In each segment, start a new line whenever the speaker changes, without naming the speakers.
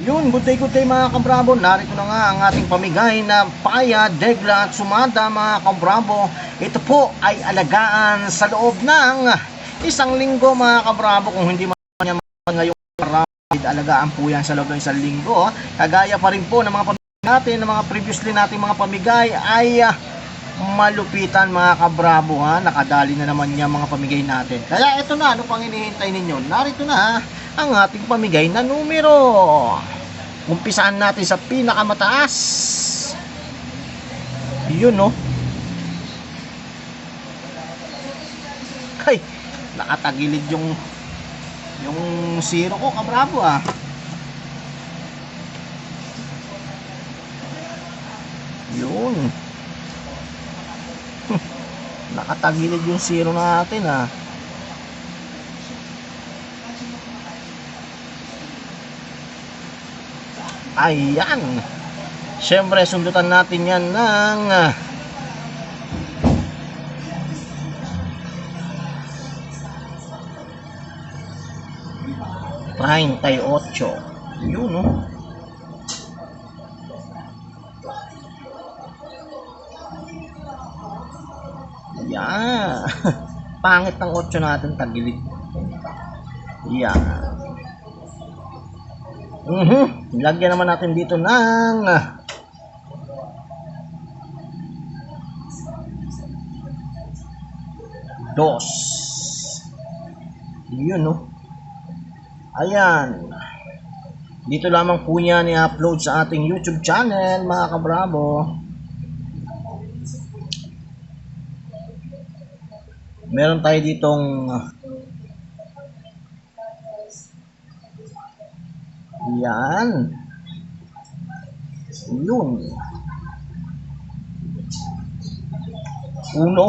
Yun, good day mga kabrabo. Narito na nga ang ating pamigay na paya, degla at sumada mga kabrabo. Ito po ay alagaan sa loob ng isang linggo mga kabrabo. Kung hindi man yan ngayong araw, alagaan po yan sa loob ng isang linggo. Kagaya pa rin po ng mga pamigay natin, ng mga previously nating mga pamigay ay malupitan mga kabrabo ha. Nakadali na naman yung mga pamigay natin. Kaya ito na, ano pang hinihintay ninyo? Narito na ang ating pamigay na numero. Umpisahan natin sa pinakamataas. Yun no. Ay, nakatagilid yung zero ko kabrabo ah. Yun. Nakatagilid yung zero natin ah. Ayan. Siyempre, sundutan natin yan ng 38. Yun, no? Ayan. Pangit ng 8 natin, tagilid. Ayan. Lagyan naman natin dito ng dos. Yun no. Ayan. Dito lamang po yan i-upload sa ating YouTube channel mga kabrabo. Meron tayo ditong yan. Yun. Uno.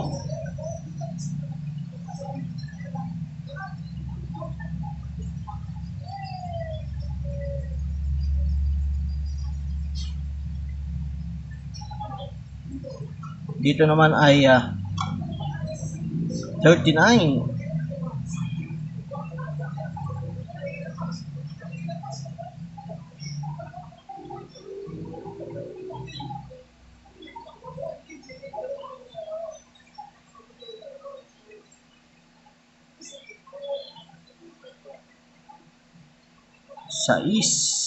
Dito naman ay 39. Sais.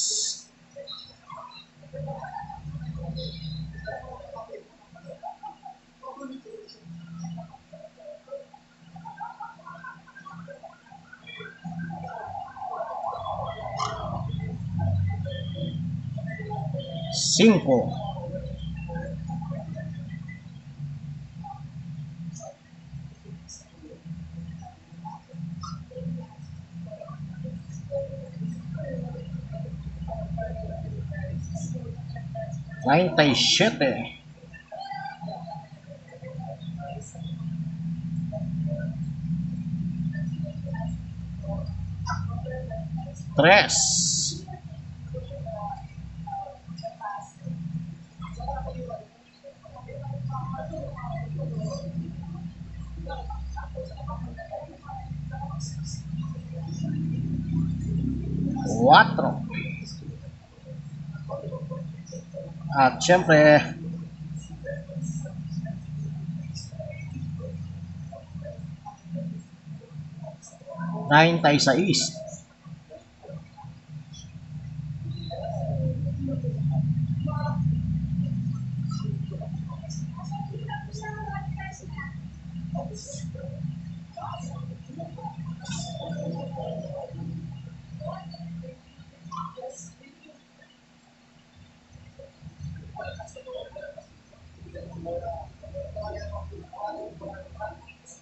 Cinco. Siete. Tres. Cuatro. At syempre 96.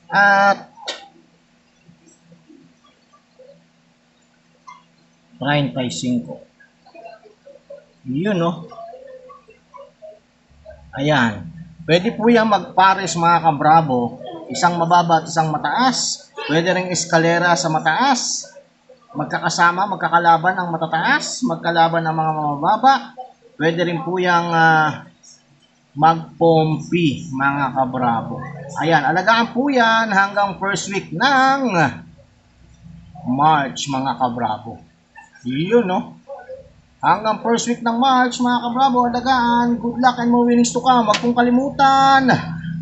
At 35. Yun no. Ayan. Pwede po yung magpares mga kabrabo. Isang mababa at isang mataas. Pwede ring eskalera sa mataas. Magkakasama, magkakalaban ang matataas. Magkalaban ang mga mababa. Pwede rin po yung magpompi mga kabrabo. Ayan, alagaan po yan hanggang first week ng March mga kabrabo. Yun no. Hanggang first week ng March, mga kabravo, alagaan. Good luck and more winnings to come. Huwag pong kalimutan,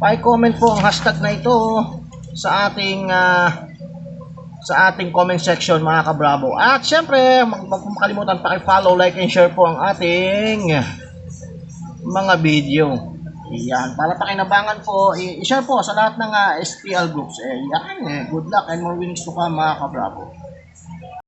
pa-comment po ang hashtag na ito sa ating comment section, mga kabravo. At syempre, huwag pong kalimutan paki-follow, like, and share po ang ating mga video. Yan, para pakinabangan po, i-share po sa lahat ng SPL groups. Yan, good luck and more winnings to come, mga kabravo.